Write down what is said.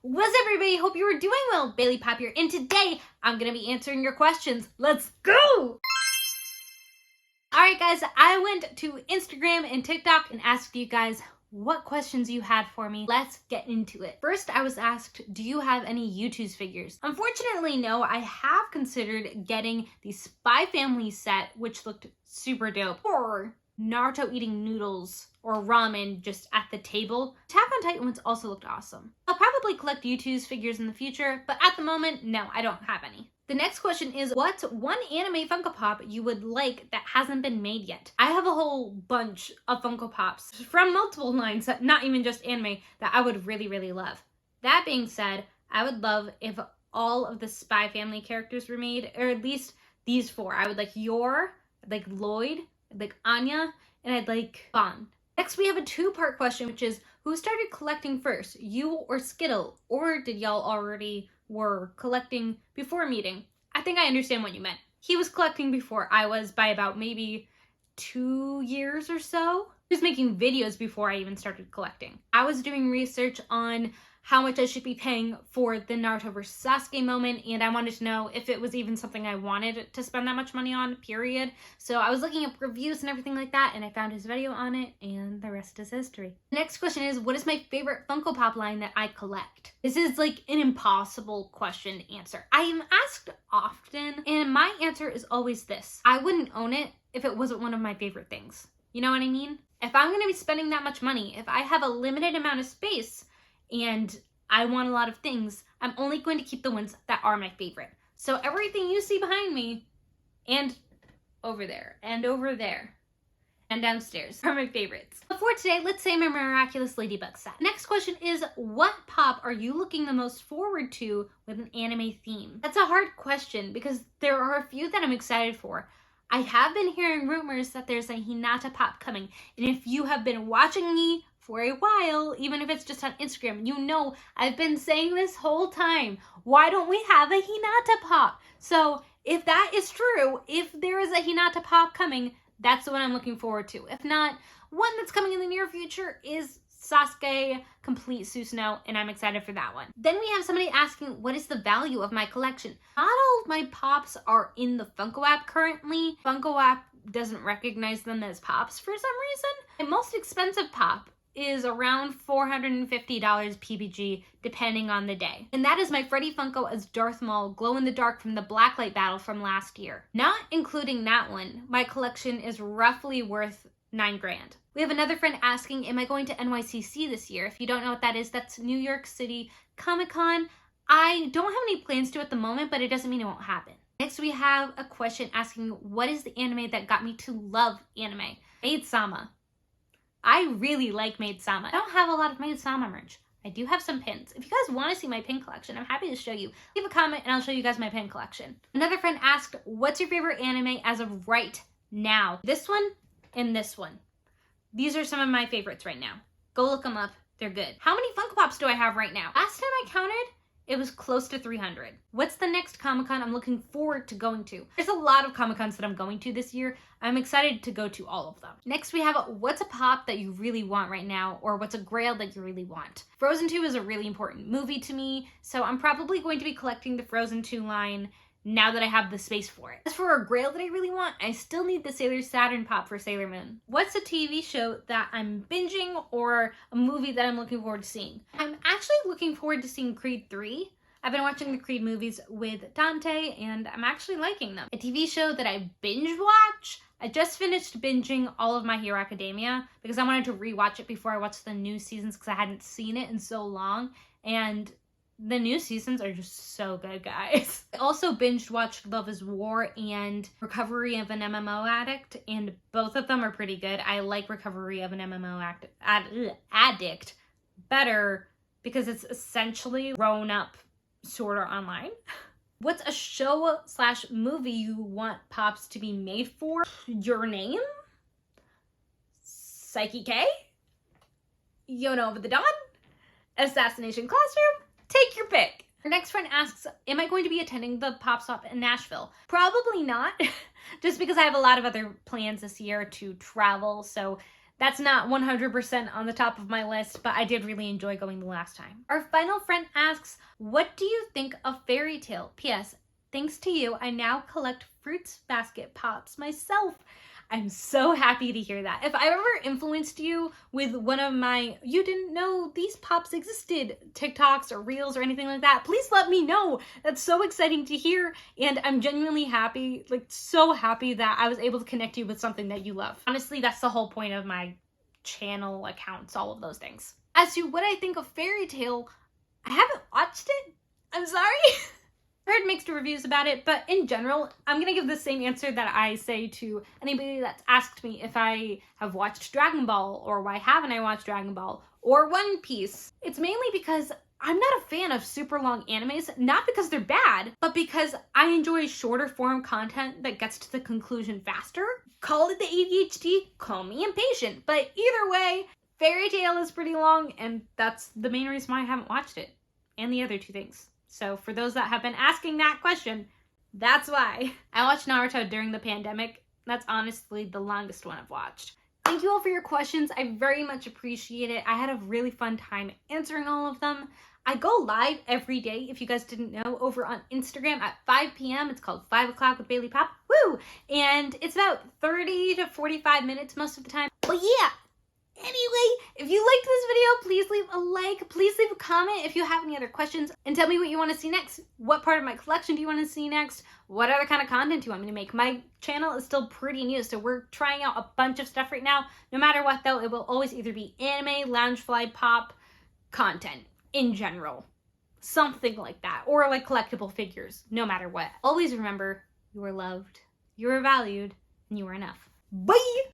What's up, everybody? Hope you are doing well. Bayley Pop here, and today I'm going to be answering your questions. Let's go! Alright guys, I went to Instagram and TikTok and asked you guys what questions you had for me. Let's get into it. First, I was asked, do you have any U2's figures? Unfortunately, no. I have considered getting the Spy Family set, which looked super dope, or Naruto eating noodles or ramen just at the table. Attack on Titan ones also looked awesome. I'll probably collect U2's figures in the future, but at the moment, no, I don't have any. The next question is, what's one anime Funko Pop you would like that hasn't been made yet? I have a whole bunch of Funko Pops from multiple lines, not even just anime, that I would really, really love. That being said, I would love if all of the Spy Family characters were made, or at least these four. I would like youre, I'd like Lloyd, I'd like Anya, and I'd like Bond. Next, we have a two-part question, which is, who started collecting first, you or Skittle? Or did y'all already were collecting before meeting? I think I understand what you meant. He was collecting before I was by about maybe 2 years or so. He was making videos before I even started collecting. I was doing research on how much I should be paying for the Naruto vs. Sasuke moment, and I wanted to know if it was even something I wanted to spend that much money on, period. So I was looking up reviews and everything like that, and I found his video on it, and the rest is history. The next question is, what is my favorite Funko Pop line that I collect? This is like an impossible question to answer. I am asked often, and my answer is always this. I wouldn't own it if it wasn't one of my favorite things. You know what I mean? If I'm going to be spending that much money, if I have a limited amount of space, and I want a lot of things, I'm only going to keep the ones that are my favorite. So everything you see behind me, and over there, and downstairs are my favorites. But for today, let's say my Miraculous Ladybug set. Next question is, what pop are you looking the most forward to with an anime theme? That's a hard question because there are a few that I'm excited for. I have been hearing rumors that there's a Hinata pop coming, and if you have been watching me for a while, even if it's just on Instagram, you know I've been saying this whole time, why don't we have a Hinata pop? So if that is true, if there is a Hinata pop coming, that's the one I'm looking forward to. If not, one that's coming in the near future is Sasuke Complete Susanoo, and I'm excited for that one. Then we have somebody asking, what is the value of my collection? Not all of my pops are in the Funko app currently. Funko app doesn't recognize them as pops for some reason. My most expensive pop is around $450 PBG, depending on the day. And that is my Freddy Funko as Darth Maul glow in the dark from the Blacklight battle from last year. Not including that one, my collection is roughly worth $9 grand. We have another friend asking, am I going to NYCC this year? If you don't know what that is, that's New York City Comic-Con. I don't have any plans to at the moment, but it doesn't mean it won't happen. Next, we have a question asking, what is the anime that got me to love anime? Maid-sama. I really like Maid-sama. I don't have a lot of Maid-sama merch. I do have some pins. If you guys want to see my pin collection, I'm happy to show you. Leave a comment and I'll show you guys my pin collection. Another friend asked, what's your favorite anime as of right now? This one and this one. These are some of my favorites right now. Go look them up. They're good. How many Funko Pops do I have right now? Last time I counted, it was close to 300. What's the next Comic-Con I'm looking forward to going to? There's a lot of Comic-Cons that I'm going to this year. I'm excited to go to all of them. Next, we have what's a pop that you really want right now, or what's a grail that you really want? Frozen 2 is a really important movie to me, so I'm probably going to be collecting the Frozen 2 line now that I have the space for it. As for a grail that I really want, I still need the Sailor Saturn pop for Sailor Moon. What's a TV show that I'm binging or a movie that I'm looking forward to seeing? I'm actually looking forward to seeing Creed 3. I've been watching the Creed movies with Dante and I'm actually liking them. A TV show that I binge watch? I just finished binging all of My Hero Academia because I wanted to rewatch it before I watched the new seasons because I hadn't seen it in so long, and the new seasons are just so good, guys. I also binge watched Love is War and Recovery of an MMO Addict, and both of them are pretty good. I like Recovery of an MMO Addict better because it's essentially grown up Sword Art Online. What's a show / movie you want pops to be made for? Your Name? Psyche K? Yona Over the Dawn? Assassination Classroom? Take your pick. Our next friend asks, am I going to be attending the Pop Stop in Nashville? Probably not, just because I have a lot of other plans this year to travel, so That's not 100% on the top of my list, but I did really enjoy going the last time. Our final friend asks, what do you think of Fairy Tale? P.S. Thanks to you, I now collect Fruits Basket Pops myself. I'm so happy to hear that. If I ever influenced you with one of my you didn't know these pops existed TikToks or Reels or anything like that, please let me know. That's so exciting to hear, and I'm genuinely happy, like so happy that I was able to connect you with something that you love. Honestly, that's the whole point of my channel, accounts, all of those things. As to what I think of Fairy Tale, I haven't watched it. I'm sorry. Heard mixed reviews about it, but in general, I'm gonna give the same answer that I say to anybody that's asked me if I have watched Dragon Ball or why haven't I watched Dragon Ball or One Piece. It's mainly because I'm not a fan of super long animes, not because they're bad, but because I enjoy shorter form content that gets to the conclusion faster. Call it the ADHD, call me impatient, but either way, Fairy Tale is pretty long, and that's the main reason why I haven't watched it, and the other two things. So for those that have been asking that question, that's why. I watched Naruto during the pandemic. That's honestly the longest one I've watched. Thank you all for your questions. I very much appreciate it. I had a really fun time answering all of them. I go live every day, if you guys didn't know, over on Instagram at 5 p.m. It's called 5 o'clock with Bayley Pop. Woo! And it's about 30 to 45 minutes most of the time. But yeah. Anyway, if you liked this video, please leave a like, please leave a comment if you have any other questions, and tell me what you want to see next. What part of my collection do you want to see next? What other kind of content do you want me to make? My channel is still pretty new, so we're trying out a bunch of stuff right now. No matter what though, it will always either be anime, Loungefly, pop, content in general. Something like that, or like collectible figures, no matter what. Always remember, you are loved, you are valued, and you are enough. Bye!